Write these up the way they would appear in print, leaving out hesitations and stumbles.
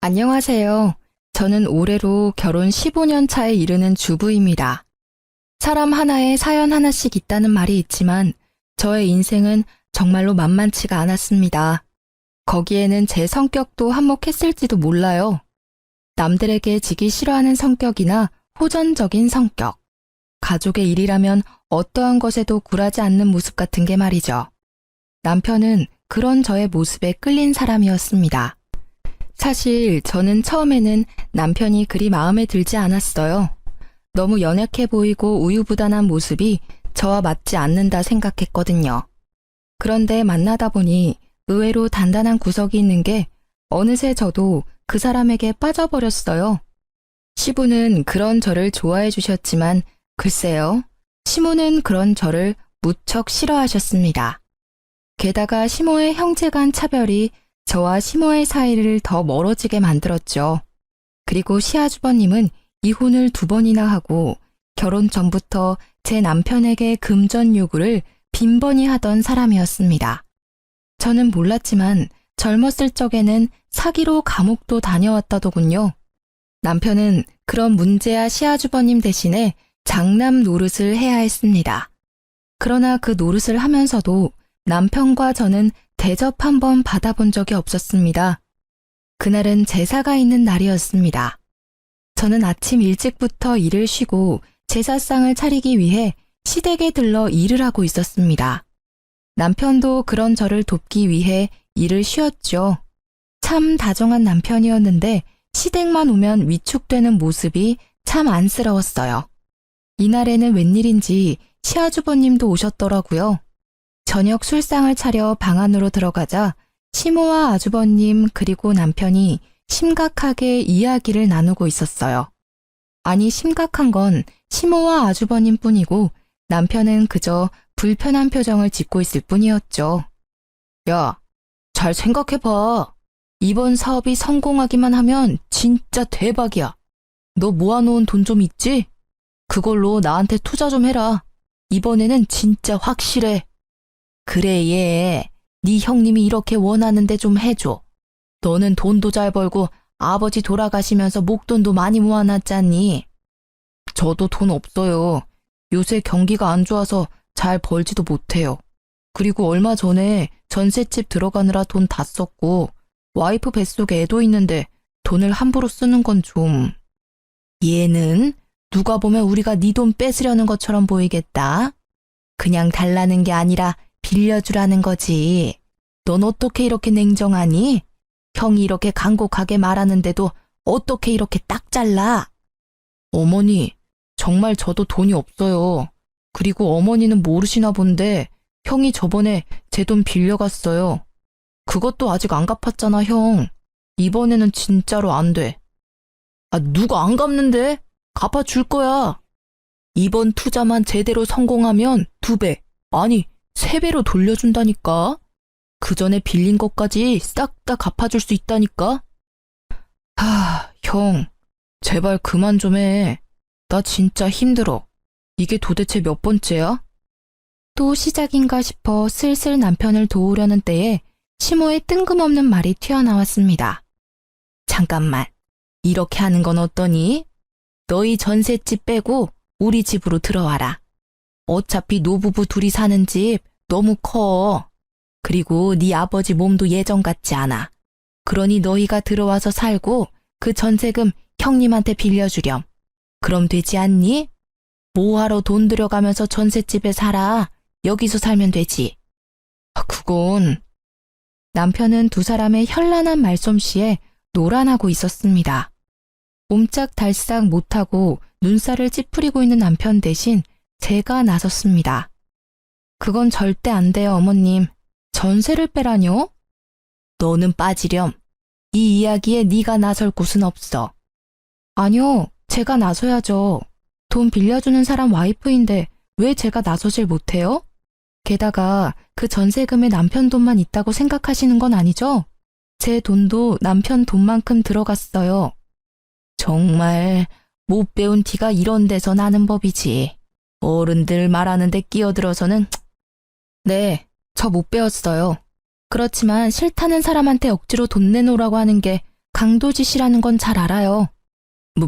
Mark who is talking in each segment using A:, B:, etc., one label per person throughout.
A: 안녕하세요. 저는 올해로 결혼 15년 차에 이르는 주부입니다. 사람 하나에 사연 하나씩 있다는 말이 있지만 저의 인생은 정말로 만만치가 않았습니다. 거기에는 제 성격도 한몫했을지도 몰라요. 남들에게 지기 싫어하는 성격이나 호전적인 성격, 가족의 일이라면 어떠한 것에도 굴하지 않는 모습 같은 게 말이죠. 남편은 그런 저의 모습에 끌린 사람이었습니다. 사실 저는 처음에는 남편이 그리 마음에 들지 않았어요. 너무 연약해 보이고 우유부단한 모습이 저와 맞지 않는다 생각했거든요. 그런데 만나다 보니 의외로 단단한 구석이 있는 게 어느새 저도 그 사람에게 빠져버렸어요. 시부는 그런 저를 좋아해 주셨지만 글쎄요, 시모는 그런 저를 무척 싫어하셨습니다. 게다가 시모의 형제 간 차별이 저와 시모의 사이를 더 멀어지게 만들었죠. 그리고 시아주버님은 이혼을 2번이나 하고 결혼 전부터 제 남편에게 금전 요구를 빈번히 하던 사람이었습니다. 저는 몰랐지만 젊었을 적에는 사기로 감옥도 다녀왔다더군요. 남편은 그런 문제야 시아주버님 대신에 장남 노릇을 해야 했습니다. 그러나 그 노릇을 하면서도 남편과 저는 대접 한 번 받아본 적이 없었습니다. 그날은 제사가 있는 날이었습니다. 저는 아침 일찍부터 일을 쉬고 제사상을 차리기 위해 시댁에 들러 일을 하고 있었습니다. 남편도 그런 저를 돕기 위해 일을 쉬었죠. 참 다정한 남편이었는데 시댁만 오면 위축되는 모습이 참 안쓰러웠어요. 이날에는 웬일인지 시아주버님도 오셨더라고요. 저녁 술상을 차려 방 안으로 들어가자 시모와 아주버님 그리고 남편이 심각하게 이야기를 나누고 있었어요. 아니, 심각한 건 시모와 아주버님 뿐이고 남편은 그저 불편한 표정을 짓고 있을 뿐이었죠. 야, 잘 생각해봐. 이번 사업이 성공하기만 하면 진짜 대박이야. 너 모아놓은 돈 좀 있지? 그걸로 나한테 투자 좀 해라. 이번에는 진짜 확실해. 그래, 얘. 네 형님이 이렇게 원하는데 좀 해줘. 너는 돈도 잘 벌고 아버지 돌아가시면서 목돈도 많이 모아놨잖니. 저도 돈 없어요. 요새 경기가 안 좋아서 잘 벌지도 못해요. 그리고 얼마 전에 전셋집 들어가느라 돈 다 썼고 와이프 뱃속에 애도 있는데 돈을 함부로 쓰는 건 좀... 얘는 누가 보면 우리가 네 돈 뺏으려는 것처럼 보이겠다. 그냥 달라는 게 아니라 빌려주라는 거지. 넌 어떻게 이렇게 냉정하니? 형이 이렇게 간곡하게 말하는데도 어떻게 이렇게 딱 잘라? 어머니, 정말 저도 돈이 없어요. 그리고 어머니는 모르시나 본데 형이 저번에 제 돈 빌려갔어요. 그것도 아직 안 갚았잖아, 형. 이번에는 진짜로 안 돼. 아, 누가 안 갚는데? 갚아줄 거야. 이번 투자만 제대로 성공하면 2배, 아니 3배로 돌려준다니까. 그 전에 빌린 것까지 싹 다 갚아줄 수 있다니까. 형, 제발 그만 좀 해. 나 진짜 힘들어. 이게 도대체 몇 번째야? 또 시작인가 싶어 슬슬 남편을 도우려는 때에 시모의 뜬금없는 말이 튀어나왔습니다. 잠깐만, 이렇게 하는 건 어떠니? 너희 전셋집 빼고 우리 집으로 들어와라. 어차피 노부부 둘이 사는 집 너무 커. 그리고 네 아버지 몸도 예전 같지 않아. 그러니 너희가 들어와서 살고 그 전세금 형님한테 빌려주렴. 그럼 되지 않니? 뭐하러 돈 들여가면서 전셋집에 살아. 여기서 살면 되지. 그건... 남편은 두 사람의 현란한 말솜씨에 노란하고 있었습니다. 옴짝달싹 못하고 눈살을 찌푸리고 있는 남편 대신 제가 나섰습니다. 그건 절대 안 돼요, 어머님. 전세를 빼라뇨? 너는 빠지렴. 이 이야기에 네가 나설 곳은 없어. 아니요, 제가 나서야죠. 돈 빌려주는 사람 와이프인데 왜 제가 나서질 못해요? 게다가 그 전세금에 남편 돈만 있다고 생각하시는 건 아니죠? 제 돈도 남편 돈만큼 들어갔어요. 정말 못 배운 티가 이런 데서 나는 법이지. 어른들 말하는데 끼어들어서는... 네, 저 못 배웠어요. 그렇지만 싫다는 사람한테 억지로 돈 내놓으라고 하는 게 강도짓이라는 건 잘 알아요.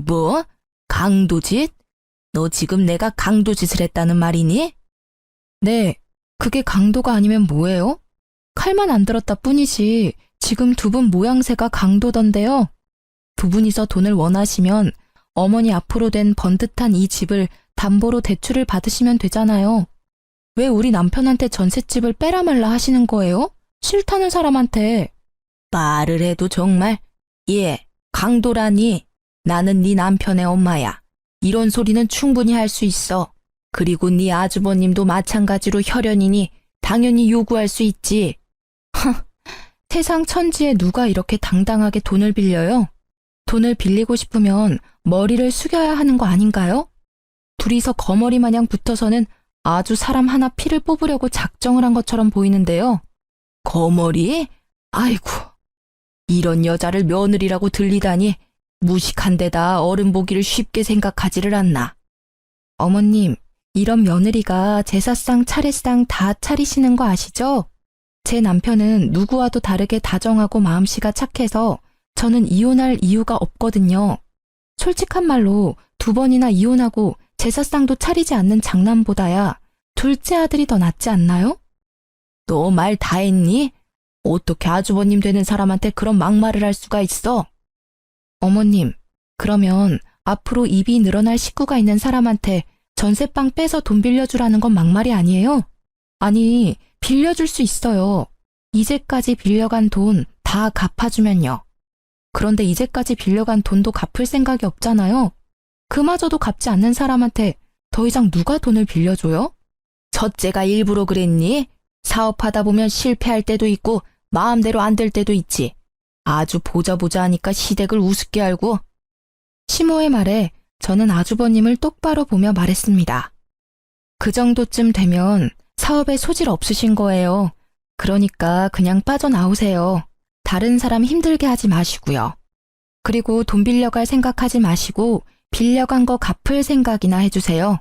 A: 뭐? 강도짓? 너 지금 내가 강도짓을 했다는 말이니? 네, 그게 강도가 아니면 뭐예요? 칼만 안 들었다 뿐이지 지금 두 분 모양새가 강도던데요. 두 분이서 돈을 원하시면 어머니 앞으로 된 번듯한 이 집을 담보로 대출을 받으시면 되잖아요. 왜 우리 남편한테 전셋집을 빼라 말라 하시는 거예요? 싫다는 사람한테. 말을 해도 정말. 예, 강도라니. 나는 네 남편의 엄마야. 이런 소리는 충분히 할 수 있어. 그리고 네 아주버님도 마찬가지로 혈연이니 당연히 요구할 수 있지. 세상 천지에 누가 이렇게 당당하게 돈을 빌려요? 돈을 빌리고 싶으면 머리를 숙여야 하는 거 아닌가요? 둘이서 거머리 마냥 붙어서는 아주 사람 하나 피를 뽑으려고 작정을 한 것처럼 보이는데요. 거머리? 아이고, 이런 여자를 며느리라고 들리다니 무식한 데다 어른 보기를 쉽게 생각하지를 않나. 어머님, 이런 며느리가 제사상 차례상 다 차리시는 거 아시죠? 제 남편은 누구와도 다르게 다정하고 마음씨가 착해서 저는 이혼할 이유가 없거든요. 솔직한 말로 2번이나 이혼하고 제사상도 차리지 않는 장남보다야 둘째 아들이 더 낫지 않나요? 너 말 다 했니? 어떻게 아주버님 되는 사람한테 그런 막말을 할 수가 있어? 어머님, 그러면 앞으로 입이 늘어날 식구가 있는 사람한테 전셋방 빼서 돈 빌려주라는 건 막말이 아니에요? 아니, 빌려줄 수 있어요. 이제까지 빌려간 돈 다 갚아주면요. 그런데 이제까지 빌려간 돈도 갚을 생각이 없잖아요. 그마저도 갚지 않는 사람한테 더 이상 누가 돈을 빌려줘요? 첫째가 일부러 그랬니? 사업하다 보면 실패할 때도 있고 마음대로 안 될 때도 있지. 아주 보자 하니까 시댁을 우습게 알고. 시모의 말에 저는 아주버님을 똑바로 보며 말했습니다. 그 정도쯤 되면 사업에 소질 없으신 거예요. 그러니까 그냥 빠져나오세요. 다른 사람 힘들게 하지 마시고요. 그리고 돈 빌려갈 생각하지 마시고 빌려간 거 갚을 생각이나 해주세요.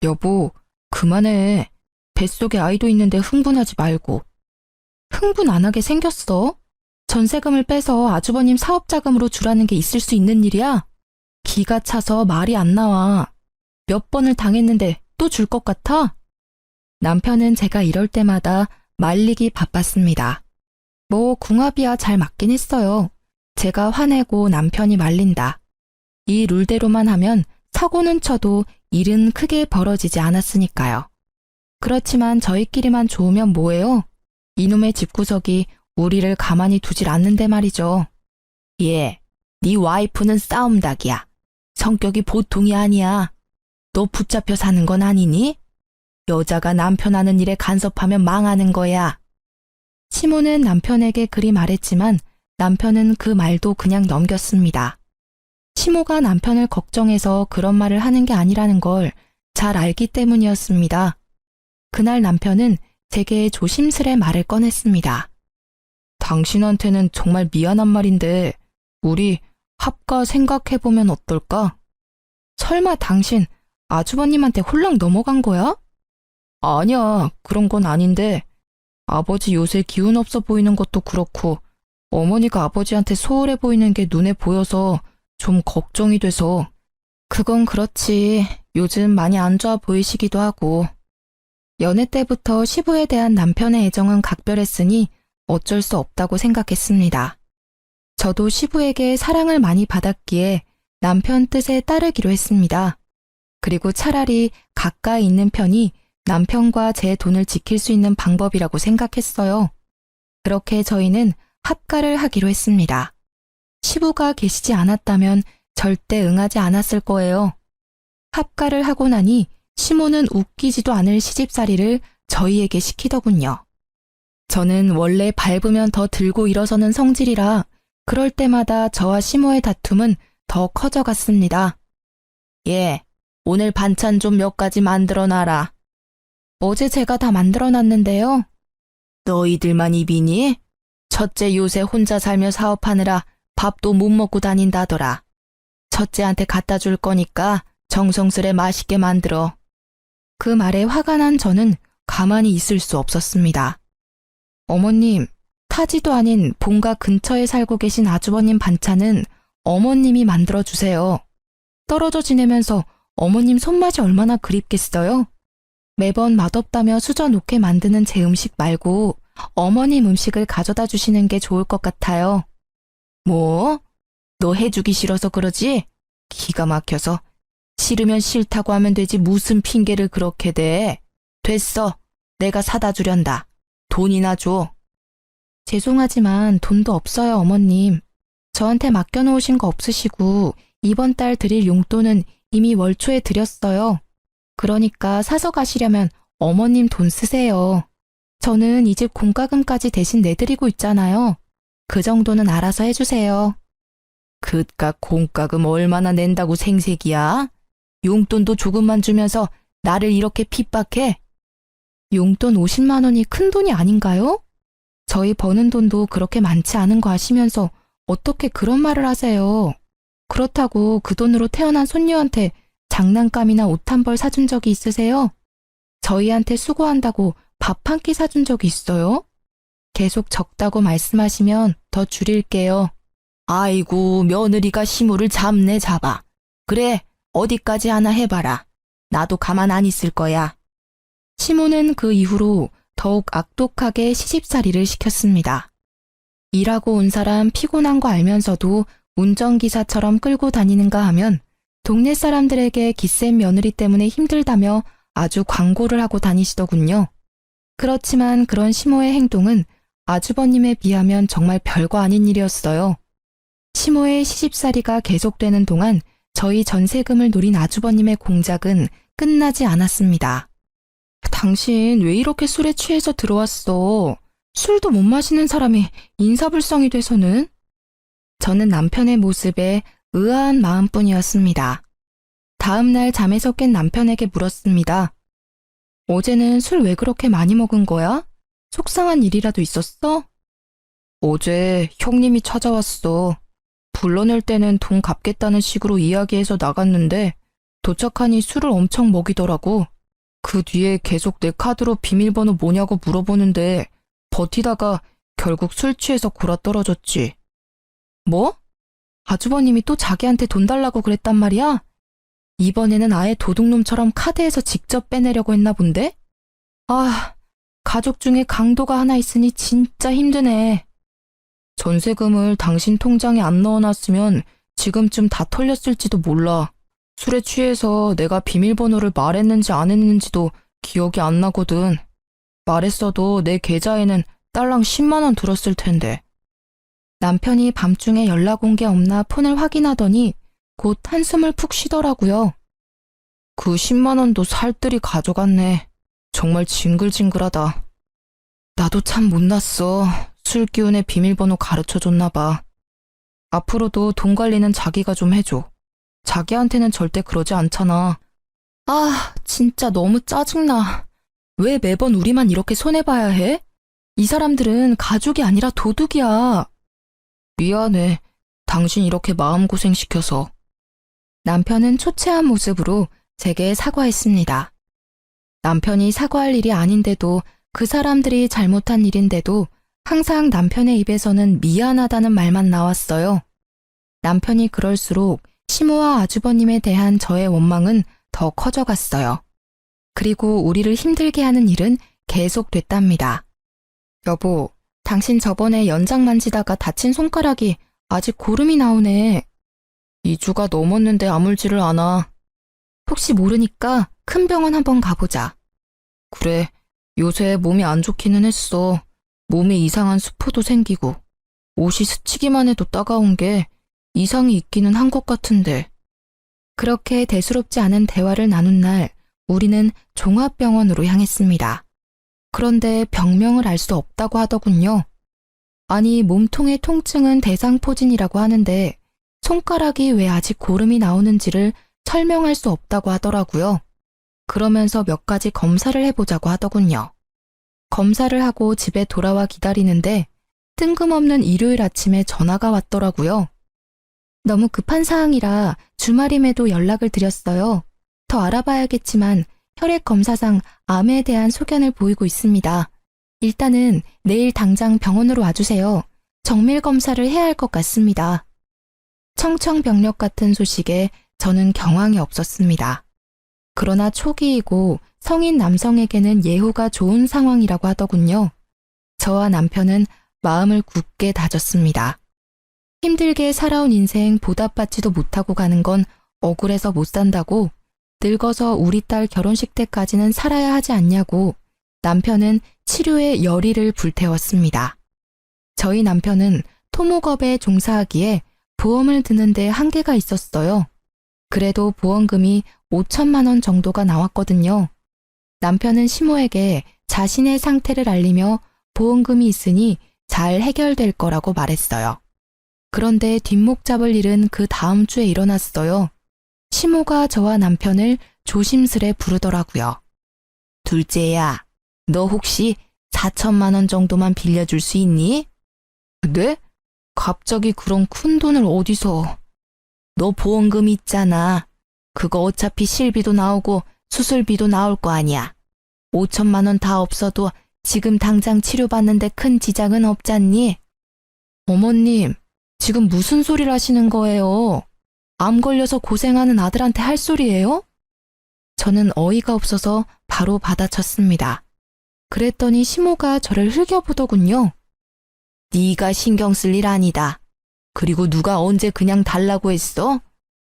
A: 여보, 그만해. 뱃속에 아이도 있는데 흥분하지 말고. 흥분 안 하게 생겼어? 전세금을 빼서 아주버님 사업자금으로 주라는 게 있을 수 있는 일이야? 기가 차서 말이 안 나와. 몇 번을 당했는데 또 줄 것 같아? 남편은 제가 이럴 때마다 말리기 바빴습니다. 뭐 궁합이야 잘 맞긴 했어요. 제가 화내고 남편이 말린다. 이 룰대로만 하면 사고는 쳐도 일은 크게 벌어지지 않았으니까요. 그렇지만 저희끼리만 좋으면 뭐해요? 이놈의 집구석이 우리를 가만히 두질 않는데 말이죠. 예, 네 와이프는 싸움닭이야. 성격이 보통이 아니야. 너 붙잡혀 사는 건 아니니? 여자가 남편 하는 일에 간섭하면 망하는 거야. 시모는 남편에게 그리 말했지만 남편은 그 말도 그냥 넘겼습니다. 시모가 남편을 걱정해서 그런 말을 하는 게 아니라는 걸 잘 알기 때문이었습니다. 그날 남편은 제게 조심스레 말을 꺼냈습니다. 당신한테는 정말 미안한 말인데 우리 합가 생각해보면 어떨까? 설마 당신 아주버님한테 홀랑 넘어간 거야? 아니야, 그런 건 아닌데 아버지 요새 기운 없어 보이는 것도 그렇고 어머니가 아버지한테 소홀해 보이는 게 눈에 보여서 좀 걱정이 돼서. 그건 그렇지. 요즘 많이 안 좋아 보이시기도 하고. 연애 때부터 시부에 대한 남편의 애정은 각별했으니 어쩔 수 없다고 생각했습니다. 저도 시부에게 사랑을 많이 받았기에 남편 뜻에 따르기로 했습니다. 그리고 차라리 가까이 있는 편이 남편과 제 돈을 지킬 수 있는 방법이라고 생각했어요. 그렇게 저희는 합가를 하기로 했습니다. 시부가 계시지 않았다면 절대 응하지 않았을 거예요. 합가를 하고 나니 시모는 웃기지도 않을 시집살이를 저희에게 시키더군요. 저는 원래 밟으면 더 들고 일어서는 성질이라 그럴 때마다 저와 시모의 다툼은 더 커져갔습니다. 예, 오늘 반찬 좀 몇 가지 만들어놔라. 어제 제가 다 만들어놨는데요. 너희들만 입이니? 첫째 요새 혼자 살며 사업하느라 밥도 못 먹고 다닌다더라. 첫째한테 갖다 줄 거니까 정성스레 맛있게 만들어. 그 말에 화가 난 저는 가만히 있을 수 없었습니다. 어머님, 타지도 아닌 본가 근처에 살고 계신 아주버님 반찬은 어머님이 만들어주세요. 떨어져 지내면서 어머님 손맛이 얼마나 그립겠어요? 매번 맛없다며 수저 놓게 만드는 제 음식 말고 어머님 음식을 가져다 주시는 게 좋을 것 같아요. 뭐? 너 해주기 싫어서 그러지? 기가 막혀서. 싫으면 싫다고 하면 되지 무슨 핑계를 그렇게 대. 됐어. 내가 사다 주련다. 돈이나 줘. 죄송하지만 돈도 없어요, 어머님. 저한테 맡겨놓으신 거 없으시고 이번 달 드릴 용돈은 이미 월초에 드렸어요. 그러니까 사서 가시려면 어머님 돈 쓰세요. 저는 이 집 공과금까지 대신 내드리고 있잖아요. 그 정도는 알아서 해주세요. 그깟 공과금 얼마나 낸다고 생색이야? 용돈도 조금만 주면서 나를 이렇게 핍박해? 용돈 50만 원이 큰 돈이 아닌가요? 저희 버는 돈도 그렇게 많지 않은 거 아시면서 어떻게 그런 말을 하세요? 그렇다고 그 돈으로 태어난 손녀한테 장난감이나 옷 한 벌 사준 적이 있으세요? 저희한테 수고한다고 밥 한 끼 사준 적이 있어요? 계속 적다고 말씀하시면 더 줄일게요. 아이고, 며느리가 시무를 잡네 잡아. 그래, 어디까지 하나 해봐라. 나도 가만 안 있을 거야. 시모는 그 이후로 더욱 악독하게 시집살이를 시켰습니다. 일하고 온 사람 피곤한 거 알면서도 운전기사처럼 끌고 다니는가 하면 동네 사람들에게 기센 며느리 때문에 힘들다며 아주 광고를 하고 다니시더군요. 그렇지만 그런 시모의 행동은 아주버님에 비하면 정말 별거 아닌 일이었어요. 시모의 시집살이가 계속되는 동안 저희 전세금을 노린 아주버님의 공작은 끝나지 않았습니다. 당신 왜 이렇게 술에 취해서 들어왔어? 술도 못 마시는 사람이 인사불성이 돼서는? 저는 남편의 모습에 의아한 마음뿐이었습니다. 다음 날 잠에서 깬 남편에게 물었습니다. 어제는 술 왜 그렇게 많이 먹은 거야? 속상한 일이라도 있었어? 어제 형님이 찾아왔어. 불러낼 때는 돈 갚겠다는 식으로 이야기해서 나갔는데 도착하니 술을 엄청 먹이더라고. 그 뒤에 계속 내 카드로 비밀번호 뭐냐고 물어보는데 버티다가 결국 술 취해서 골아떨어졌지. 뭐? 아주버님이 또 자기한테 돈 달라고 그랬단 말이야? 이번에는 아예 도둑놈처럼 카드에서 직접 빼내려고 했나 본데? 아, 가족 중에 강도가 하나 있으니 진짜 힘드네. 전세금을 당신 통장에 안 넣어놨으면 지금쯤 다 털렸을지도 몰라. 술에 취해서 내가 비밀번호를 말했는지 안 했는지도 기억이 안 나거든. 말했어도 내 계좌에는 딸랑 10만 원 들었을 텐데. 남편이 밤중에 연락 온 게 없나 폰을 확인하더니 곧 한숨을 푹 쉬더라고요. 그 10만 원도 살뜰히 가져갔네. 정말 징글징글하다. 나도 참 못났어. 술 기운에 비밀번호 가르쳐줬나 봐. 앞으로도 돈 관리는 자기가 좀 해줘. 자기한테는 절대 그러지 않잖아. 아, 진짜 너무 짜증나. 왜 매번 우리만 이렇게 손해봐야 해? 이 사람들은 가족이 아니라 도둑이야. 미안해. 당신 이렇게 마음고생 시켜서. 남편은 초췌한 모습으로 제게 사과했습니다. 남편이 사과할 일이 아닌데도 그 사람들이 잘못한 일인데도 항상 남편의 입에서는 미안하다는 말만 나왔어요. 남편이 그럴수록 시모와 아주버님에 대한 저의 원망은 더 커져갔어요. 그리고 우리를 힘들게 하는 일은 계속됐답니다. 여보, 당신 저번에 연장 만지다가 다친 손가락이 아직 고름이 나오네. 2주가 넘었는데 아물지를 않아. 혹시 모르니까 큰 병원 한번 가보자. 그래, 요새 몸이 안 좋기는 했어. 몸에 이상한 수포도 생기고 옷이 스치기만 해도 따가운 게 이상이 있기는 한 것 같은데. 그렇게 대수롭지 않은 대화를 나눈 날 우리는 종합병원으로 향했습니다. 그런데 병명을 알 수 없다고 하더군요. 아니, 몸통의 통증은 대상포진이라고 하는데 손가락이 왜 아직 고름이 나오는지를 설명할 수 없다고 하더라고요. 그러면서 몇 가지 검사를 해보자고 하더군요. 검사를 하고 집에 돌아와 기다리는데 뜬금없는 일요일 아침에 전화가 왔더라고요. 너무 급한 사항이라 주말임에도 연락을 드렸어요. 더 알아봐야겠지만 혈액 검사상 암에 대한 소견을 보이고 있습니다. 일단은 내일 당장 병원으로 와주세요. 정밀 검사를 해야 할 것 같습니다. 청청병력 같은 소식에 저는 경황이 없었습니다. 그러나 초기이고 성인 남성에게는 예후가 좋은 상황이라고 하더군요. 저와 남편은 마음을 굳게 다졌습니다. 힘들게 살아온 인생 보답받지도 못하고 가는 건 억울해서 못 산다고, 늙어서 우리 딸 결혼식 때까지는 살아야 하지 않냐고 남편은 치료에 열의를 불태웠습니다. 저희 남편은 토목업에 종사하기에 보험을 드는데 한계가 있었어요. 그래도 보험금이 5천만 원 정도가 나왔거든요. 남편은 시모에게 자신의 상태를 알리며 보험금이 있으니 잘 해결될 거라고 말했어요. 그런데 뒷목 잡을 일은 그 다음 주에 일어났어요. 시모가 저와 남편을 조심스레 부르더라고요. 둘째야, 너 혹시 4천만 원 정도만 빌려줄 수 있니? 네? 갑자기 그런 큰 돈을 어디서? 너 보험금 있잖아. 그거 어차피 실비도 나오고 수술비도 나올 거 아니야. 5천만 원 다 없어도 지금 당장 치료받는데 큰 지장은 없잖니? 어머님, 지금 무슨 소리를 하시는 거예요? 암 걸려서 고생하는 아들한테 할 소리예요? 저는 어이가 없어서 바로 받아쳤습니다. 그랬더니 시모가 저를 흘겨보더군요. 네가 신경 쓸 일 아니다. 그리고 누가 언제 그냥 달라고 했어?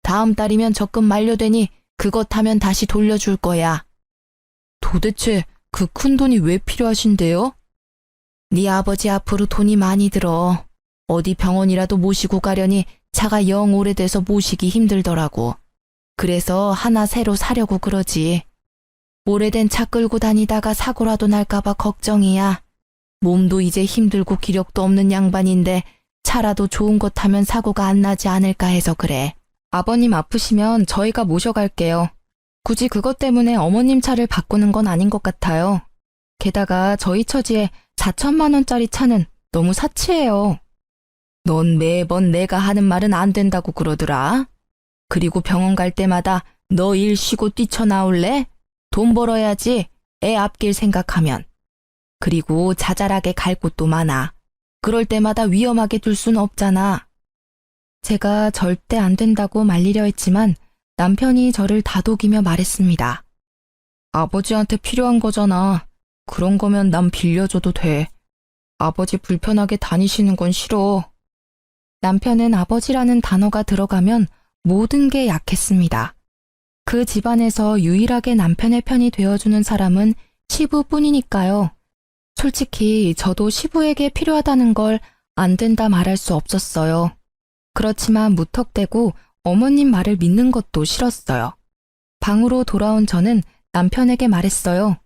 A: 다음 달이면 적금 만료되니 그것 하면 다시 돌려줄 거야. 도대체 그 큰 돈이 왜 필요하신데요? 네 아버지 앞으로 돈이 많이 들어. 어디 병원이라도 모시고 가려니 차가 영 오래돼서 모시기 힘들더라고. 그래서 하나 새로 사려고 그러지. 오래된 차 끌고 다니다가 사고라도 날까봐 걱정이야. 몸도 이제 힘들고 기력도 없는 양반인데 차라도 좋은 것 타면 사고가 안 나지 않을까 해서 그래. 아버님 아프시면 저희가 모셔갈게요. 굳이 그것 때문에 어머님 차를 바꾸는 건 아닌 것 같아요. 게다가 저희 처지에 4천만 원짜리 차는 너무 사치해요. 넌 매번 내가 하는 말은 안 된다고 그러더라. 그리고 병원 갈 때마다 너 일 쉬고 뛰쳐나올래? 돈 벌어야지. 애 앞길 생각하면. 그리고 자잘하게 갈 곳도 많아. 그럴 때마다 위험하게 둘 순 없잖아. 제가 절대 안 된다고 말리려 했지만 남편이 저를 다독이며 말했습니다. 아버지한테 필요한 거잖아. 그런 거면 난 빌려줘도 돼. 아버지 불편하게 다니시는 건 싫어. 남편은 아버지라는 단어가 들어가면 모든 게 약했습니다. 그 집안에서 유일하게 남편의 편이 되어주는 사람은 시부뿐이니까요. 솔직히 저도 시부에게 필요하다는 걸 안 된다 말할 수 없었어요. 그렇지만 무턱대고 어머님 말을 믿는 것도 싫었어요. 방으로 돌아온 저는 남편에게 말했어요.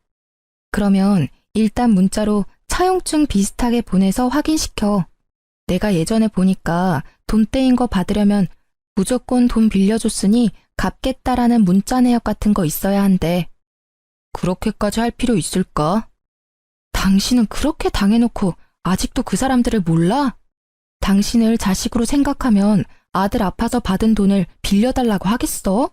A: 그러면 일단 문자로 차용증 비슷하게 보내서 확인시켜. 내가 예전에 보니까 돈 떼인 거 받으려면 무조건 돈 빌려줬으니 갚겠다라는 문자 내역 같은 거 있어야 한대. 그렇게까지 할 필요 있을까? 당신은 그렇게 당해놓고 아직도 그 사람들을 몰라? 당신을 자식으로 생각하면 아들 아파서 받은 돈을 빌려달라고 하겠어?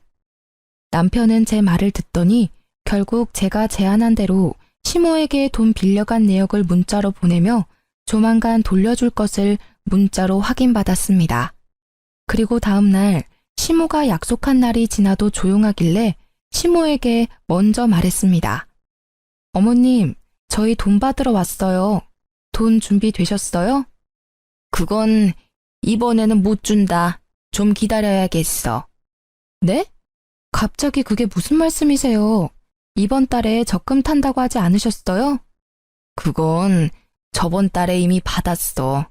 A: 남편은 제 말을 듣더니 결국 제가 제안한 대로 시모에게 돈 빌려간 내역을 문자로 보내며 조만간 돌려줄 것을 문자로 확인받았습니다. 그리고 다음 날 시모가 약속한 날이 지나도 조용하길래 시모에게 먼저 말했습니다. 어머님, 저희 돈 받으러 왔어요. 돈 준비되셨어요? 그건 이번에는 못 준다. 좀 기다려야겠어. 네? 갑자기 그게 무슨 말씀이세요? 이번 달에 적금 탄다고 하지 않으셨어요? 그건 저번 달에 이미 받았어.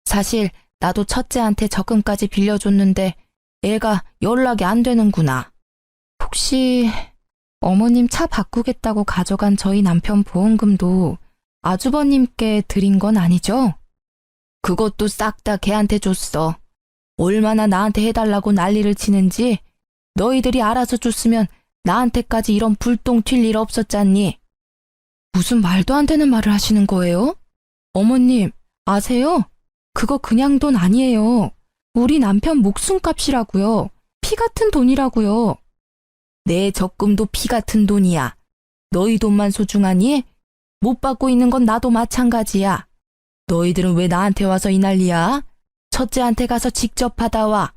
A: 사실 나도 첫째한테 적금까지 빌려줬는데 애가 연락이 안 되는구나. 혹시 어머님 차 바꾸겠다고 가져간 저희 남편 보험금도 아주버님께 드린 건 아니죠? 그것도 싹 다 걔한테 줬어. 얼마나 나한테 해달라고 난리를 치는지 너희들이 알아서 줬으면 나한테까지 이런 불똥 튈 일 없었잖니. 무슨 말도 안 되는 말을 하시는 거예요? 어머님, 아세요? 그거 그냥 돈 아니에요. 우리 남편 목숨값이라고요. 피 같은 돈이라고요. 내 적금도 피 같은 돈이야. 너희 돈만 소중하니? 못 받고 있는 건 나도 마찬가지야. 너희들은 왜 나한테 와서 이 난리야? 첫째한테 가서 직접 받아와.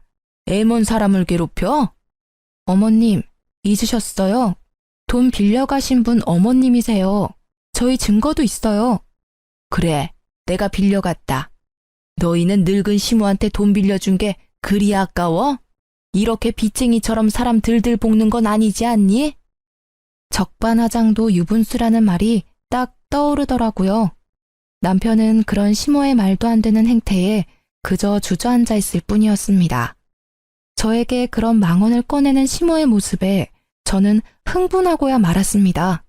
A: 애먼 사람을 괴롭혀? 어머님, 잊으셨어요? 돈 빌려가신 분 어머님이세요. 저희 증거도 있어요. 그래, 내가 빌려갔다. 너희는 늙은 시모한테 돈 빌려준 게 그리 아까워? 이렇게 빚쟁이처럼 사람 들들 볶는 건 아니지 않니? 적반하장도 유분수라는 말이 딱 떠오르더라고요. 남편은 그런 시모의 말도 안 되는 행태에 그저 주저앉아 있을 뿐이었습니다. 저에게 그런 망언을 꺼내는 시모의 모습에 저는 흥분하고야 말았습니다.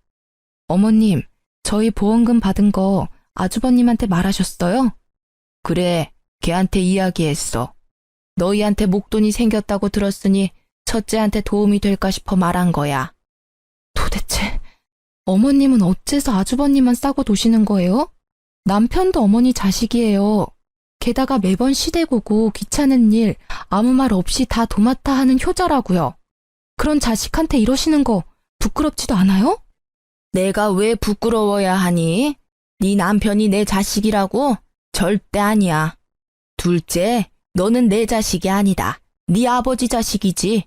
A: 어머님, 저희 보험금 받은 거 아주버님한테 말하셨어요? 그래, 걔한테 이야기했어. 너희한테 목돈이 생겼다고 들었으니 첫째한테 도움이 될까 싶어 말한 거야. 도대체 어머님은 어째서 아주버님만 싸고 도시는 거예요? 남편도 어머니 자식이에요. 게다가 매번 시대고고 귀찮은 일 아무 말 없이 다 도맡아 하는 효자라고요. 그런 자식한테 이러시는 거 부끄럽지도 않아요? 내가 왜 부끄러워야 하니? 네 남편이 내 자식이라고? 절대 아니야. 둘째, 너는 내 자식이 아니다. 네 아버지 자식이지.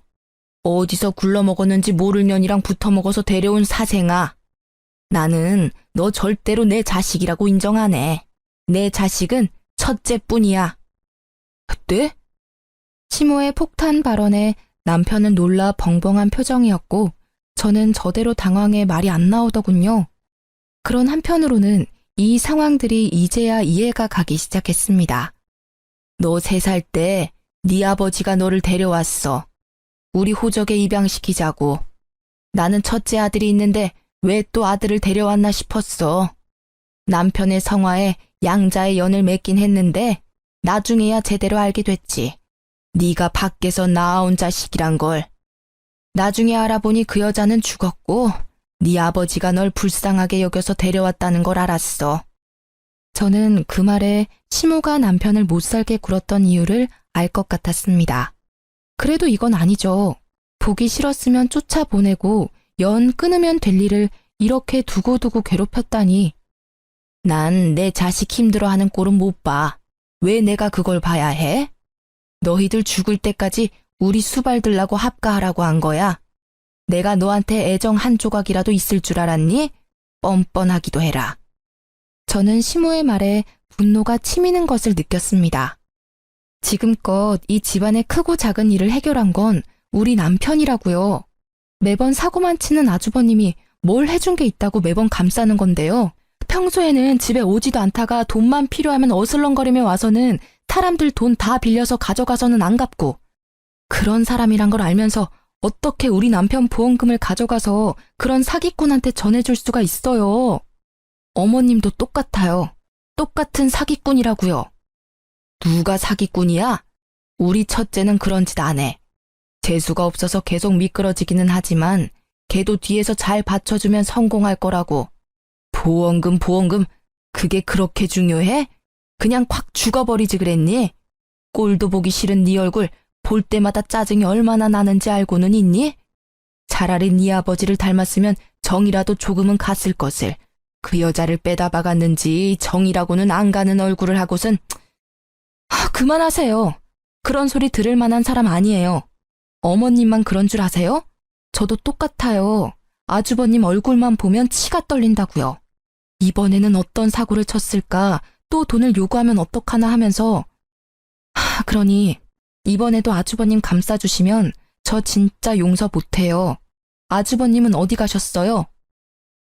A: 어디서 굴러먹었는지 모를 년이랑 붙어먹어서 데려온 사생아. 나는 너 절대로 내 자식이라고 인정 안 해. 내 자식은 첫째뿐이야. 네? 시모의 폭탄 발언에 남편은 놀라 벙벙한 표정이었고 저는 저대로 당황해 말이 안 나오더군요. 그런 한편으로는 이 상황들이 이제야 이해가 가기 시작했습니다. 너 3살 때 네 아버지가 너를 데려왔어. 우리 호적에 입양시키자고. 나는 첫째 아들이 있는데 왜 또 아들을 데려왔나 싶었어. 남편의 성화에 양자의 연을 맺긴 했는데 나중에야 제대로 알게 됐지. 네가 밖에서 낳아온 자식이란 걸. 나중에 알아보니 그 여자는 죽었고 네 아버지가 널 불쌍하게 여겨서 데려왔다는 걸 알았어. 저는 그 말에 시모가 남편을 못살게 굴었던 이유를 알 것 같았습니다. 그래도 이건 아니죠. 보기 싫었으면 쫓아보내고 연 끊으면 될 일을 이렇게 두고두고 괴롭혔다니. 난 내 자식 힘들어하는 꼴은 못 봐. 왜 내가 그걸 봐야 해? 너희들 죽을 때까지 우리 수발들라고 합가하라고 한 거야. 내가 너한테 애정 한 조각이라도 있을 줄 알았니? 뻔뻔하기도 해라. 저는 시모의 말에 분노가 치미는 것을 느꼈습니다. 지금껏 이 집안의 크고 작은 일을 해결한 건 우리 남편이라고요. 매번 사고만 치는 아주버님이 뭘 해준 게 있다고 매번 감싸는 건데요. 평소에는 집에 오지도 않다가 돈만 필요하면 어슬렁거리며 와서는 사람들 돈 다 빌려서 가져가서는 안 갚고, 그런 사람이란 걸 알면서 어떻게 우리 남편 보험금을 가져가서 그런 사기꾼한테 전해줄 수가 있어요. 어머님도 똑같아요. 똑같은 사기꾼이라고요. 누가 사기꾼이야? 우리 첫째는 그런 짓 안 해. 재수가 없어서 계속 미끄러지기는 하지만 걔도 뒤에서 잘 받쳐주면 성공할 거라고. 보험금, 그게 그렇게 중요해? 그냥 콱 죽어버리지 그랬니? 꼴도 보기 싫은 네 얼굴 볼 때마다 짜증이 얼마나 나는지 알고는 있니? 차라리 네 아버지를 닮았으면 정이라도 조금은 갔을 것을. 그 여자를 빼다 박았는지 정이라고는 안 가는 얼굴을 하고선. 그만하세요. 그런 소리 들을 만한 사람 아니에요. 어머님만 그런 줄 아세요? 저도 똑같아요. 아주버님 얼굴만 보면 치가 떨린다고요. 이번에는 어떤 사고를 쳤을까? 또 돈을 요구하면 어떡하나 하면서. 그러니 이번에도 아주버님 감싸주시면 저 진짜 용서 못해요. 아주버님은 어디 가셨어요?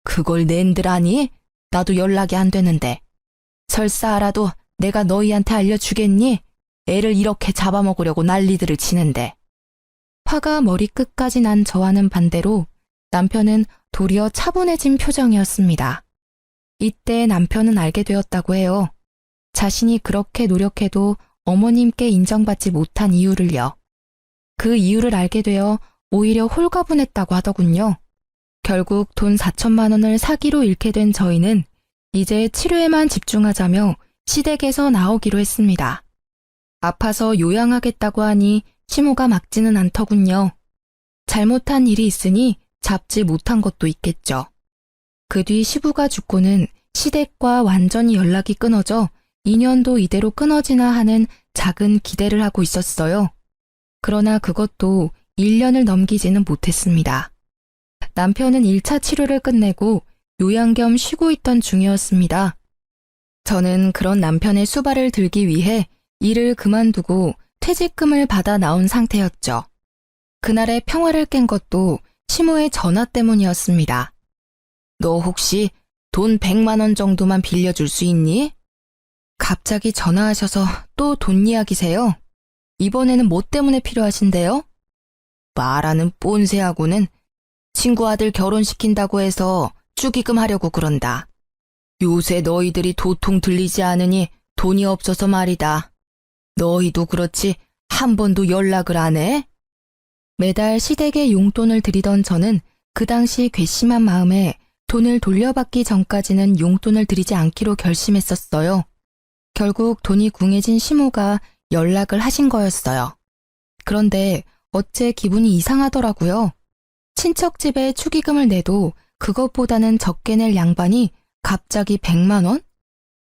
A: 그걸 낸들 아니? 나도 연락이 안 되는데. 설사 알아도 내가 너희한테 알려주겠니? 애를 이렇게 잡아먹으려고 난리들을 치는데. 화가 머리끝까지 난 저와는 반대로 남편은 도리어 차분해진 표정이었습니다. 이때 남편은 알게 되었다고 해요. 자신이 그렇게 노력해도 어머님께 인정받지 못한 이유를요. 그 이유를 알게 되어 오히려 홀가분했다고 하더군요. 결국 돈 4천만 원을 사기로 잃게 된 저희는 이제 치료에만 집중하자며 시댁에서 나오기로 했습니다. 아파서 요양하겠다고 하니 시모가 막지는 않더군요. 잘못한 일이 있으니 잡지 못한 것도 있겠죠. 그 뒤 시부가 죽고는 시댁과 완전히 연락이 끊어져 인연도 이대로 끊어지나 하는 작은 기대를 하고 있었어요. 그러나 그것도 1년을 넘기지는 못했습니다. 남편은 1차 치료를 끝내고 요양 겸 쉬고 있던 중이었습니다. 저는 그런 남편의 수발을 들기 위해 일을 그만두고 퇴직금을 받아 나온 상태였죠. 그날의 평화를 깬 것도 시모의 전화 때문이었습니다. 너 혹시 돈 100만 원 정도만 빌려줄 수 있니? 갑자기 전화하셔서 또 돈 이야기세요? 이번에는 뭐 때문에 필요하신데요? 말하는 꼰세하고는 친구 아들 결혼시킨다고 해서 축의금 하려고 그런다. 요새 너희들이 도통 들리지 않으니 돈이 없어서 말이다. 너희도 그렇지 한 번도 연락을 안 해? 매달 시댁에 용돈을 드리던 저는 그 당시 괘씸한 마음에 돈을 돌려받기 전까지는 용돈을 드리지 않기로 결심했었어요. 결국 돈이 궁해진 시모가 연락을 하신 거였어요. 그런데 어째 기분이 이상하더라고요. 친척 집에 축의금을 내도 그것보다는 적게 낼 양반이 갑자기 100만 원?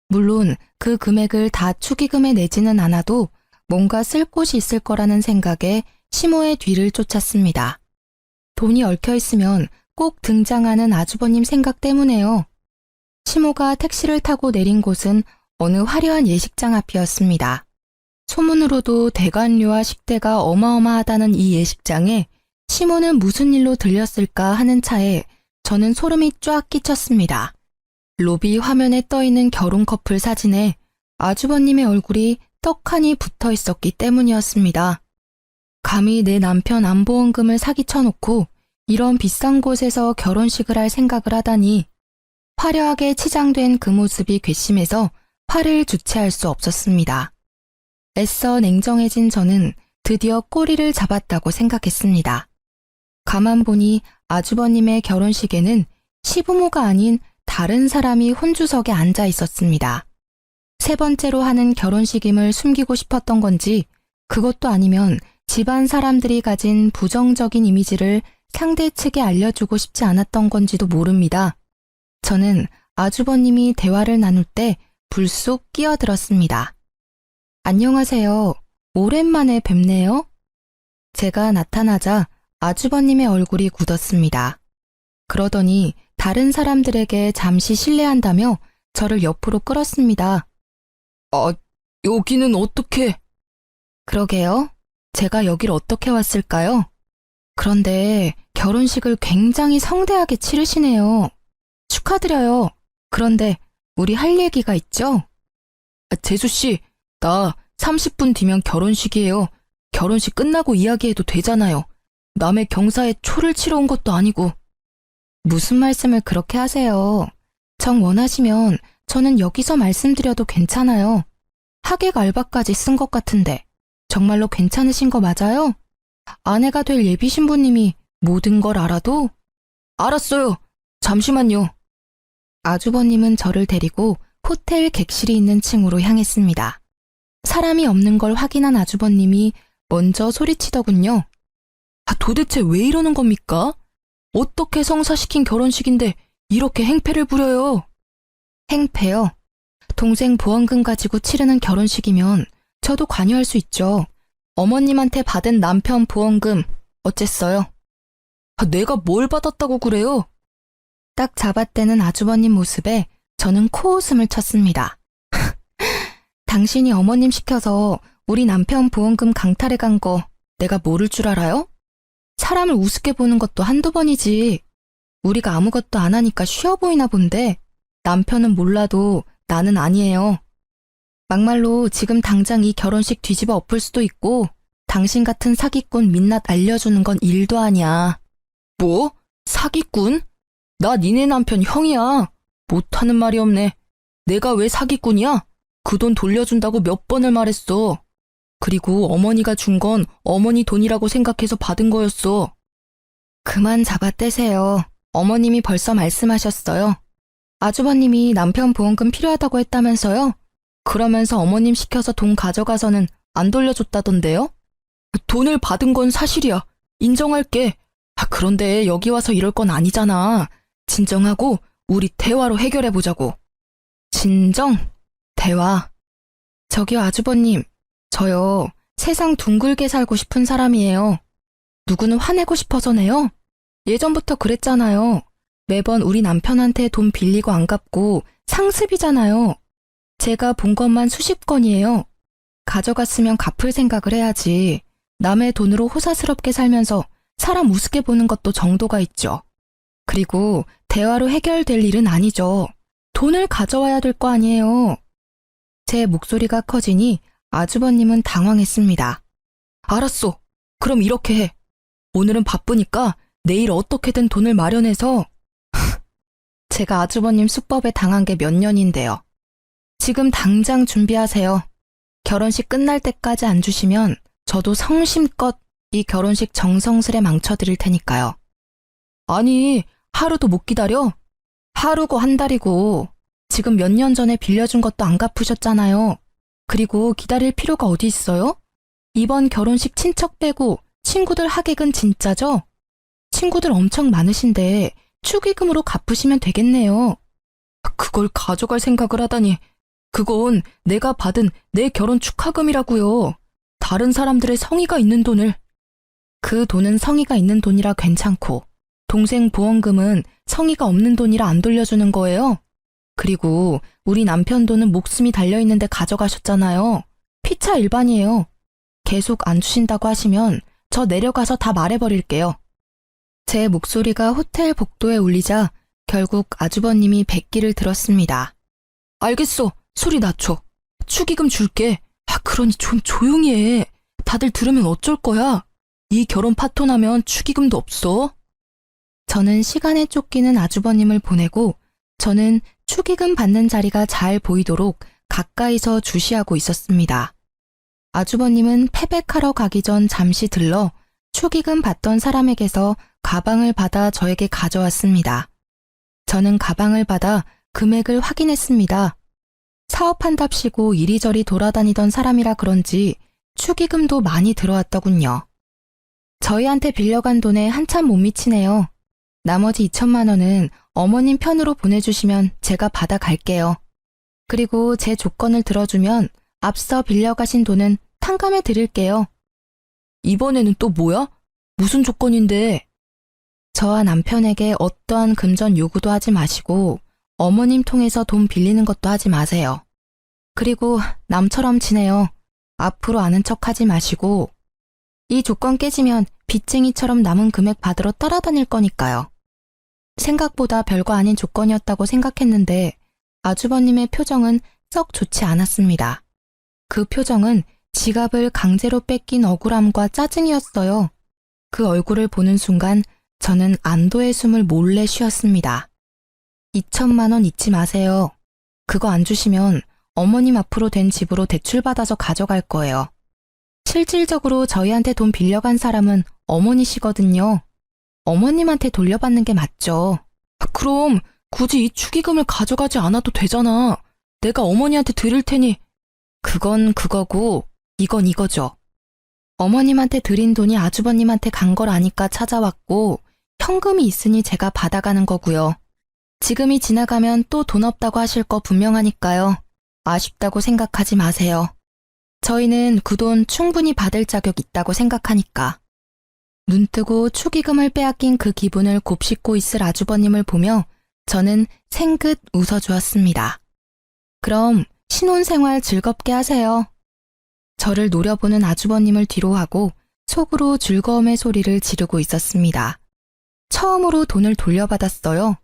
A: 물론 그 금액을 다 축의금에 내지는 않아도 뭔가 쓸 곳이 있을 거라는 생각에 시모의 뒤를 쫓았습니다. 돈이 얽혀있으면 꼭 등장하는 아주버님 생각 때문에요. 시모가 택시를 타고 내린 곳은 어느 화려한 예식장 앞이었습니다. 소문으로도 대관료와 식대가 어마어마하다는 이 예식장에 시모는 무슨 일로 들렸을까 하는 차에 저는 소름이 쫙 끼쳤습니다. 로비 화면에 떠있는 결혼 커플 사진에 아주버님의 얼굴이 떡하니 붙어 있었기 때문이었습니다. 감히 내 남편 안보험금을 사기쳐놓고 이런 비싼 곳에서 결혼식을 할 생각을 하다니 화려하게 치장된 그 모습이 괘씸해서 화를 주체할 수 없었습니다. 애써 냉정해진 저는 드디어 꼬리를 잡았다고 생각했습니다. 가만 보니 아주버님의 결혼식에는 시부모가 아닌 다른 사람이 혼주석에 앉아 있었습니다. 세 번째로 하는 결혼식임을 숨기고 싶었던 건지 그것도 아니면 집안 사람들이 가진 부정적인 이미지를 상대 측에 알려주고 싶지 않았던 건지도 모릅니다. 저는 아주버님이 대화를 나눌 때 불쑥 끼어들었습니다. 안녕하세요. 오랜만에 뵙네요. 제가 나타나자 아주버님의 얼굴이 굳었습니다. 그러더니 다른 사람들에게 잠시 실례한다며 저를 옆으로 끌었습니다. 여기는 어떻게? 그러게요. 제가 여길 어떻게 왔을까요? 그런데 결혼식을 굉장히 성대하게 치르시네요. 축하드려요. 그런데 우리 할 얘기가 있죠? 재수씨, 나 30분 뒤면 결혼식이에요. 결혼식 끝나고 이야기해도 되잖아요. 남의 경사에 초를 치러 온 것도 아니고. 무슨 말씀을 그렇게 하세요? 정 원하시면 저는 여기서 말씀드려도 괜찮아요. 하객 알바까지 쓴 것 같은데 정말로 괜찮으신 거 맞아요? 아내가 될 예비 신부님이 모든 걸 알아도? 알았어요. 잠시만요. 아주버님은 저를 데리고 호텔 객실이 있는 층으로 향했습니다. 사람이 없는 걸 확인한 아주버님이 먼저 소리치더군요. 도대체 왜 이러는 겁니까? 어떻게 성사시킨 결혼식인데 이렇게 행패를 부려요? 행패요? 동생 보험금 가지고 치르는 결혼식이면 저도 관여할 수 있죠. 어머님한테 받은 남편 보험금 어쨌어요? 내가 뭘 받았다고 그래요? 딱 잡아떼는 아주버님 모습에 저는 코웃음을 쳤습니다. 당신이 어머님 시켜서 우리 남편 보험금 강탈해 간 거 내가 모를 줄 알아요? 사람을 우습게 보는 것도 한두 번이지. 우리가 아무것도 안 하니까 쉬워 보이나 본데 남편은 몰라도 나는 아니에요. 막말로 지금 당장 이 결혼식 뒤집어 엎을 수도 있고 당신 같은 사기꾼 민낯 알려주는 건 일도 아니야. 뭐? 사기꾼? 나 니네 남편 형이야. 못하는 말이 없네. 내가 왜 사기꾼이야? 그 돈 돌려준다고 몇 번을 말했어. 그리고 어머니가 준 건 어머니 돈이라고 생각해서 받은 거였어. 그만 잡아떼세요. 어머님이 벌써 말씀하셨어요. 아주버님이 남편 보험금 필요하다고 했다면서요? 그러면서 어머님 시켜서 돈 가져가서는 안 돌려줬다던데요? 돈을 받은 건 사실이야. 인정할게. 그런데 여기 와서 이럴 건 아니잖아. 진정하고 우리 대화로 해결해보자고. 진정? 대화? 저기요, 아주버님. 저요, 세상 둥글게 살고 싶은 사람이에요. 누구는 화내고 싶어서네요? 예전부터 그랬잖아요. 매번 우리 남편한테 돈 빌리고 안 갚고 상습이잖아요. 제가 본 것만 수십 건이에요. 가져갔으면 갚을 생각을 해야지. 남의 돈으로 호사스럽게 살면서 사람 우습게 보는 것도 정도가 있죠. 그리고 대화로 해결될 일은 아니죠. 돈을 가져와야 될 거 아니에요. 제 목소리가 커지니 아주버님은 당황했습니다. 알았어. 그럼 이렇게 해. 오늘은 바쁘니까 내일 어떻게든 돈을 마련해서. 제가 아주버님 수법에 당한 게 몇 년인데요. 지금 당장 준비하세요. 결혼식 끝날 때까지 안 주시면 저도 성심껏 이 결혼식 정성스레 망쳐드릴 테니까요. 아니, 하루도 못 기다려? 하루고 한 달이고 지금 몇 년 전에 빌려준 것도 안 갚으셨잖아요. 그리고 기다릴 필요가 어디 있어요? 이번 결혼식 친척 빼고 친구들 하객은 진짜죠? 친구들 엄청 많으신데 축의금으로 갚으시면 되겠네요. 그걸 가져갈 생각을 하다니. 그건 내가 받은 내 결혼 축하금이라고요. 다른 사람들의 성의가 있는 돈을. 그 돈은 성의가 있는 돈이라 괜찮고 동생 보험금은 성의가 없는 돈이라 안 돌려주는 거예요. 그리고 우리 남편 돈은 목숨이 달려있는데 가져가셨잖아요. 피차 일반이에요. 계속 안 주신다고 하시면 저 내려가서 다 말해버릴게요. 제 목소리가 호텔 복도에 울리자 결국 아주버님이 백기를 들었습니다. 알겠어. 소리 낮춰. 축의금 줄게. 그러니 좀 조용히 해. 다들 들으면 어쩔 거야. 이 결혼 파토나면 축의금도 없어. 저는 시간에 쫓기는 아주버님을 보내고 저는 축의금 받는 자리가 잘 보이도록 가까이서 주시하고 있었습니다. 아주버님은 패백하러 가기 전 잠시 들러 축의금 받던 사람에게서 가방을 받아 저에게 가져왔습니다. 저는 가방을 받아 금액을 확인했습니다. 사업한답시고 이리저리 돌아다니던 사람이라 그런지 축의금도 많이 들어왔더군요. 저희한테 빌려간 돈에 한참 못 미치네요. 나머지 2천만 원은 어머님 편으로 보내주시면 제가 받아갈게요. 그리고 제 조건을 들어주면 앞서 빌려가신 돈은 탕감해 드릴게요. 이번에는 또 뭐야? 무슨 조건인데? 저와 남편에게 어떠한 금전 요구도 하지 마시고 어머님 통해서 돈 빌리는 것도 하지 마세요. 그리고 남처럼 지내요. 앞으로 아는 척 하지 마시고 이 조건 깨지면 빚쟁이처럼 남은 금액 받으러 따라다닐 거니까요. 생각보다 별거 아닌 조건이었다고 생각했는데 아주버님의 표정은 썩 좋지 않았습니다. 그 표정은 지갑을 강제로 뺏긴 억울함과 짜증이었어요. 그 얼굴을 보는 순간 저는 안도의 숨을 몰래 쉬었습니다. 2천만 원 잊지 마세요. 그거 안 주시면 어머님 앞으로 된 집으로 대출받아서 가져갈 거예요. 실질적으로 저희한테 돈 빌려간 사람은 어머니시거든요. 어머님한테 돌려받는 게 맞죠. 그럼 굳이 이 축의금을 가져가지 않아도 되잖아. 내가 어머니한테 드릴 테니. 그건 그거고 이건 이거죠. 어머님한테 드린 돈이 아주버님한테 간 걸 아니까 찾아왔고 현금이 있으니 제가 받아가는 거고요. 지금이 지나가면 또 돈 없다고 하실 거 분명하니까요. 아쉽다고 생각하지 마세요. 저희는 그 돈 충분히 받을 자격 있다고 생각하니까. 눈뜨고 축의금을 빼앗긴 그 기분을 곱씹고 있을 아주버님을 보며 저는 생긋 웃어주었습니다. 그럼 신혼생활 즐겁게 하세요. 저를 노려보는 아주버님을 뒤로하고 속으로 즐거움의 소리를 지르고 있었습니다. 처음으로 돈을 돌려받았어요.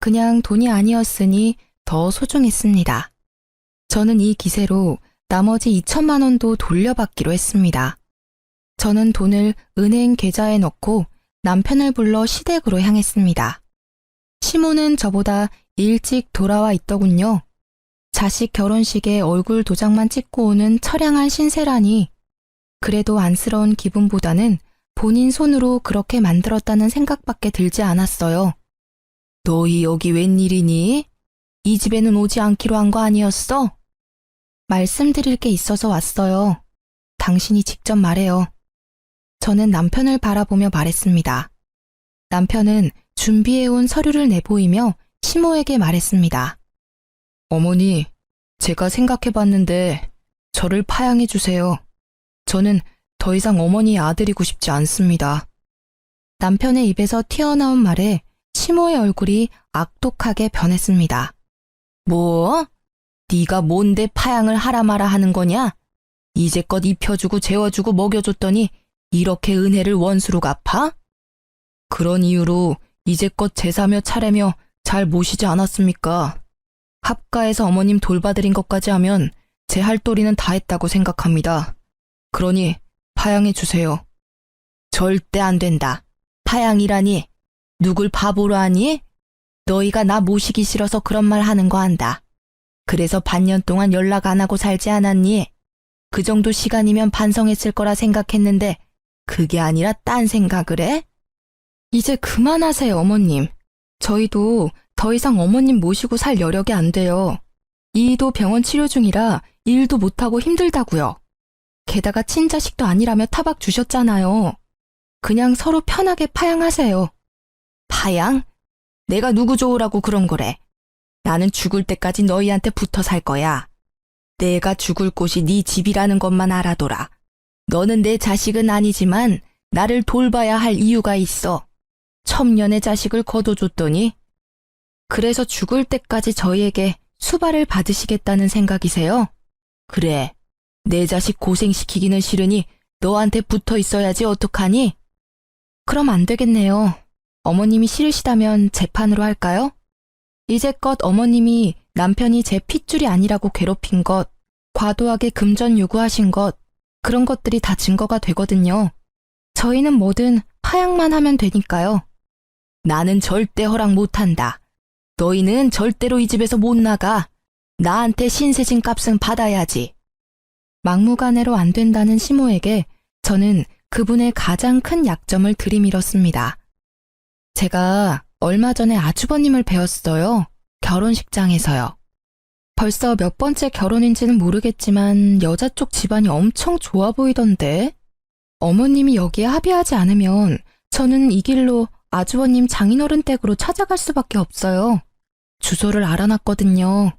A: 그냥 돈이 아니었으니 더 소중했습니다. 저는 이 기세로 나머지 2천만 원도 돌려받기로 했습니다. 저는 돈을 은행 계좌에 넣고 남편을 불러 시댁으로 향했습니다. 시모는 저보다 일찍 돌아와 있더군요. 자식 결혼식에 얼굴 도장만 찍고 오는 처량한 신세라니. 그래도 안쓰러운 기분보다는 본인 손으로 그렇게 만들었다는 생각밖에 들지 않았어요. 너희 여기 웬일이니? 이 집에는 오지 않기로 한 거 아니었어? 말씀드릴 게 있어서 왔어요. 당신이 직접 말해요. 저는 남편을 바라보며 말했습니다. 남편은 준비해온 서류를 내보이며 시모에게 말했습니다. 어머니, 제가 생각해봤는데 저를 파양해주세요. 저는 더 이상 어머니의 아들이고 싶지 않습니다. 남편의 입에서 튀어나온 말에 시모의 얼굴이 악독하게 변했습니다. 뭐? 네가 뭔데 파양을 하라 마라 하는 거냐? 이제껏 입혀주고 재워주고 먹여줬더니 이렇게 은혜를 원수로 갚아? 그런 이유로 이제껏 제사며 차례며 잘 모시지 않았습니까? 합가에서 어머님 돌봐드린 것까지 하면 제 할 도리는 다 했다고 생각합니다. 그러니 파양해 주세요. 절대 안 된다. 파양이라니. 누굴 바보로 하니? 너희가 나 모시기 싫어서 그런 말 하는 거 안다. 그래서 반년 동안 연락 안 하고 살지 않았니? 그 정도 시간이면 반성했을 거라 생각했는데 그게 아니라 딴 생각을 해? 이제 그만하세요, 어머님. 저희도 더 이상 어머님 모시고 살 여력이 안 돼요. 이도 병원 치료 중이라 일도 못하고 힘들다고요. 게다가 친자식도 아니라며 타박 주셨잖아요. 그냥 서로 편하게 파양하세요. 파양? 내가 누구 좋으라고 그런 거래. 나는 죽을 때까지 너희한테 붙어 살 거야. 내가 죽을 곳이 네 집이라는 것만 알아둬라. 너는 내 자식은 아니지만 나를 돌봐야 할 이유가 있어. 첩년의 자식을 거둬줬더니 그래서 죽을 때까지 저희에게 수발을 받으시겠다는 생각이세요? 그래, 내 자식 고생시키기는 싫으니 너한테 붙어 있어야지 어떡하니? 그럼 안 되겠네요. 어머님이 싫으시다면 재판으로 할까요? 이제껏 어머님이 남편이 제 핏줄이 아니라고 괴롭힌 것, 과도하게 금전 요구하신 것, 그런 것들이 다 증거가 되거든요. 저희는 뭐든 파양만 하면 되니까요. 나는 절대 허락 못한다. 너희는 절대로 이 집에서 못 나가. 나한테 신세진 값은 받아야지. 막무가내로 안 된다는 시모에게 저는 그분의 가장 큰 약점을 들이밀었습니다. 제가 얼마 전에 아주버님을 배웠어요. 결혼식장에서요. 벌써 몇 번째 결혼인지는 모르겠지만 여자 쪽 집안이 엄청 좋아 보이던데. 어머님이 여기에 합의하지 않으면 저는 이 길로 아주버님 장인어른 댁으로 찾아갈 수밖에 없어요. 주소를 알아놨거든요.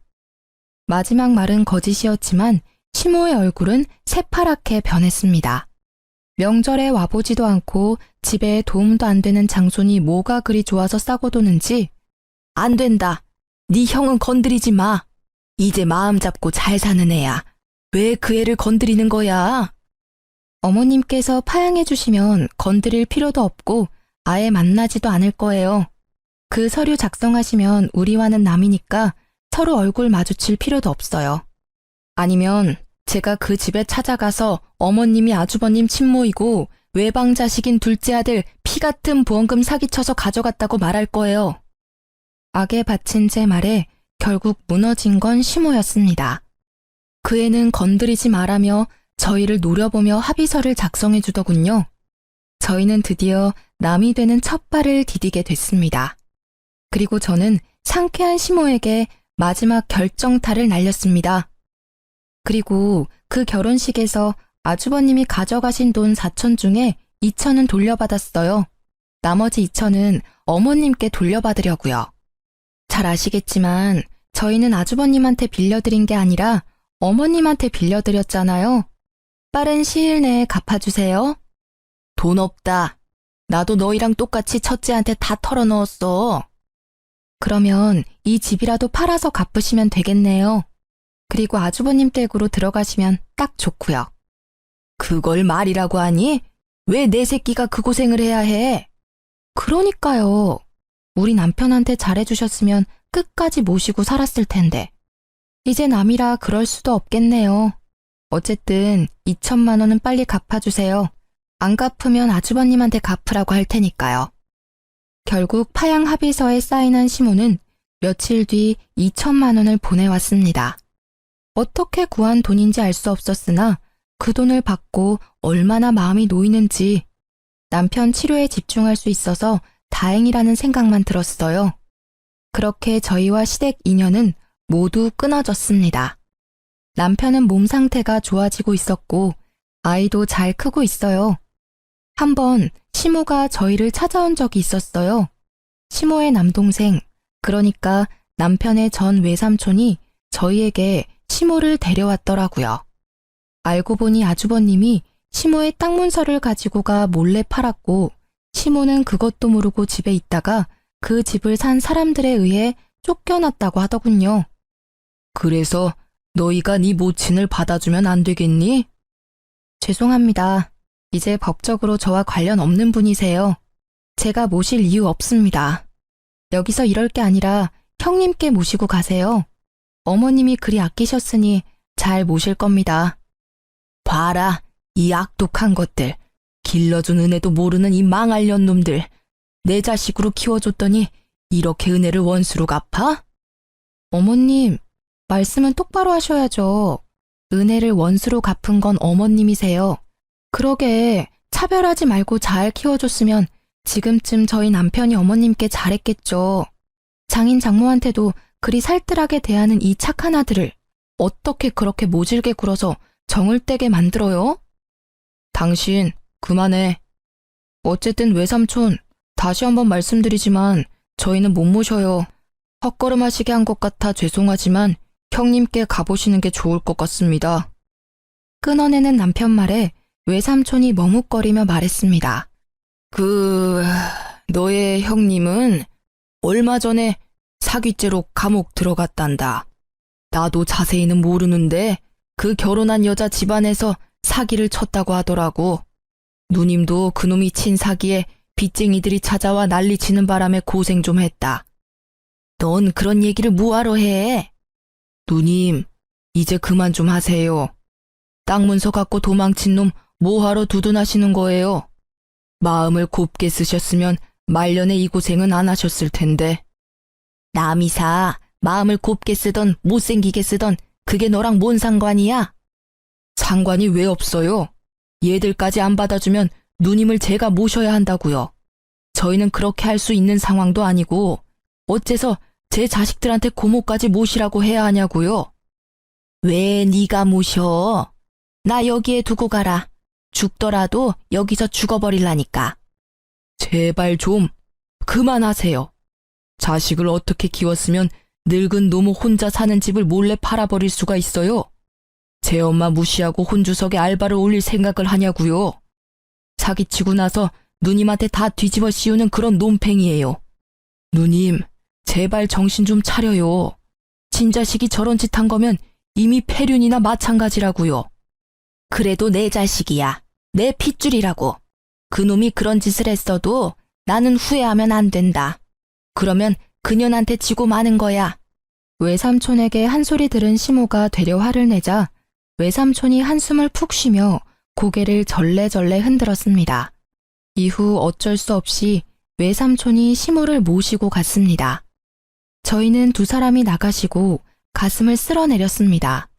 A: 마지막 말은 거짓이었지만 시모의 얼굴은 새파랗게 변했습니다. 명절에 와보지도 않고 집에 도움도 안 되는 장손이 뭐가 그리 좋아서 싸고 도는지. 안 된다. 네 형은 건드리지 마. 이제 마음 잡고 잘 사는 애야. 왜 그 애를 건드리는 거야? 어머님께서 파양해 주시면 건드릴 필요도 없고 아예 만나지도 않을 거예요. 그 서류 작성하시면 우리와는 남이니까 서로 얼굴 마주칠 필요도 없어요. 아니면 제가 그 집에 찾아가서 어머님이 아주버님 친모이고 외방 자식인 둘째 아들 피 같은 보험금 사기쳐서 가져갔다고 말할 거예요. 악에 바친 제 말에 결국 무너진 건 시모였습니다. 그 애는 건드리지 말라며 저희를 노려보며 합의서를 작성해 주더군요. 저희는 드디어 남이 되는 첫 발을 디디게 됐습니다. 그리고 저는 상쾌한 시모에게 마지막 결정타를 날렸습니다. 그리고 그 결혼식에서 아주버님이 가져가신 돈 4천 중에 2천은 돌려받았어요. 나머지 2천은 어머님께 돌려받으려고요. 잘 아시겠지만 저희는 아주버님한테 빌려드린 게 아니라 어머님한테 빌려드렸잖아요. 빠른 시일 내에 갚아주세요. 돈 없다. 나도 너희랑 똑같이 첫째한테 다 털어넣었어. 그러면 이 집이라도 팔아서 갚으시면 되겠네요. 그리고 아주버님 댁으로 들어가시면 딱 좋고요. 그걸 말이라고 하니? 왜 내 새끼가 그 고생을 해야 해? 그러니까요. 우리 남편한테 잘해주셨으면 끝까지 모시고 살았을 텐데. 이제 남이라 그럴 수도 없겠네요. 어쨌든 2천만 원은 빨리 갚아주세요. 안 갚으면 아주버님한테 갚으라고 할 테니까요. 결국 파양 합의서에 사인한 시모는 며칠 뒤 2천만 원을 보내왔습니다. 어떻게 구한 돈인지 알 수 없었으나 그 돈을 받고 얼마나 마음이 놓이는지 남편 치료에 집중할 수 있어서 다행이라는 생각만 들었어요. 그렇게 저희와 시댁 인연은 모두 끊어졌습니다. 남편은 몸 상태가 좋아지고 있었고 아이도 잘 크고 있어요. 한번 시모가 저희를 찾아온 적이 있었어요. 시모의 남동생, 그러니까 남편의 전 외삼촌이 저희에게 시모를 데려왔더라고요. 알고 보니 아주버님이 시모의 땅 문서를 가지고 가 몰래 팔았고 시모는 그것도 모르고 집에 있다가 그 집을 산 사람들에 의해 쫓겨났다고 하더군요. 그래서 너희가 네 모친을 받아주면 안 되겠니? 죄송합니다. 이제 법적으로 저와 관련 없는 분이세요. 제가 모실 이유 없습니다. 여기서 이럴 게 아니라 형님께 모시고 가세요. 어머님이 그리 아끼셨으니 잘 모실 겁니다. 봐라, 이 악독한 것들. 길러준 은혜도 모르는 이 망할 년놈들. 내 자식으로 키워줬더니 이렇게 은혜를 원수로 갚아? 어머님, 말씀은 똑바로 하셔야죠. 은혜를 원수로 갚은 건 어머님이세요. 그러게 차별하지 말고 잘 키워줬으면 지금쯤 저희 남편이 어머님께 잘했겠죠. 장인 장모한테도 그리 살뜰하게 대하는 이 착한 아들을 어떻게 그렇게 모질게 굴어서 정을 떼게 만들어요? 당신 그만해. 어쨌든 외삼촌, 다시 한번 말씀드리지만 저희는 못 모셔요. 헛걸음하시게 한 것 같아 죄송하지만 형님께 가보시는 게 좋을 것 같습니다. 끊어내는 남편 말에 외삼촌이 머뭇거리며 말했습니다. 너의 형님은 얼마 전에 사기죄로 감옥 들어갔단다. 나도 자세히는 모르는데 그 결혼한 여자 집안에서 사기를 쳤다고 하더라고. 누님도 그놈이 친 사기에 빚쟁이들이 찾아와 난리치는 바람에 고생 좀 했다. 넌 그런 얘기를 뭐하러 해? 누님, 이제 그만 좀 하세요. 땅 문서 갖고 도망친 놈 뭐하러 두둔하시는 거예요? 마음을 곱게 쓰셨으면 말년에 이 고생은 안 하셨을 텐데. 남이사, 마음을 곱게 쓰던 못생기게 쓰던 그게 너랑 뭔 상관이야? 상관이 왜 없어요? 얘들까지 안 받아주면 누님을 제가 모셔야 한다고요. 저희는 그렇게 할 수 있는 상황도 아니고 어째서 제 자식들한테 고모까지 모시라고 해야 하냐고요? 왜 네가 모셔? 나 여기에 두고 가라. 죽더라도 여기서 죽어버릴라니까. 제발 좀 그만하세요. 자식을 어떻게 키웠으면 늙은 노모 혼자 사는 집을 몰래 팔아버릴 수가 있어요? 제 엄마 무시하고 혼주석에 알바를 올릴 생각을 하냐고요? 사기치고 나서 누님한테 다 뒤집어 씌우는 그런 놈팽이에요. 누님, 제발 정신 좀 차려요. 친자식이 저런 짓 한 거면 이미 폐륜이나 마찬가지라고요. 그래도 내 자식이야. 내 핏줄이라고. 그놈이 그런 짓을 했어도 나는 후회하면 안 된다. 그러면 그년한테 지고 마는 거야. 외삼촌에게 한 소리 들은 시모가 되려 화를 내자 외삼촌이 한숨을 푹 쉬며 고개를 절레절레 흔들었습니다. 이후 어쩔 수 없이 외삼촌이 시모를 모시고 갔습니다. 저희는 두 사람이 나가시고 가슴을 쓸어내렸습니다.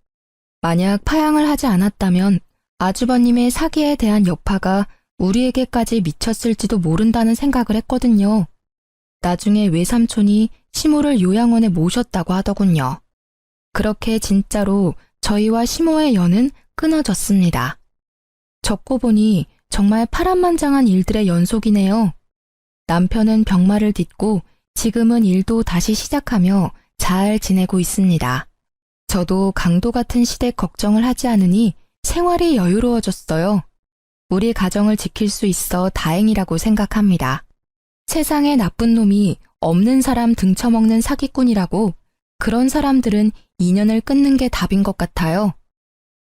A: 만약 파양을 하지 않았다면 아주버님의 사기에 대한 여파가 우리에게까지 미쳤을지도 모른다는 생각을 했거든요. 나중에 외삼촌이 시모를 요양원에 모셨다고 하더군요. 그렇게 진짜로 저희와 시모의 연은 끊어졌습니다. 적고 보니 정말 파란만장한 일들의 연속이네요. 남편은 병마를 딛고 지금은 일도 다시 시작하며 잘 지내고 있습니다. 저도 강도 같은 시댁 걱정을 하지 않으니 생활이 여유로워졌어요. 우리 가정을 지킬 수 있어 다행이라고 생각합니다. 세상에 나쁜 놈이 없는 사람 등쳐먹는 사기꾼이라고 그런 사람들은 인연을 끊는 게 답인 것 같아요.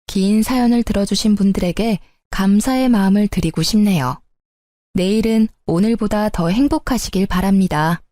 A: 긴 사연을 들어주신 분들에게 감사의 마음을 드리고 싶네요. 내일은 오늘보다 더 행복하시길 바랍니다.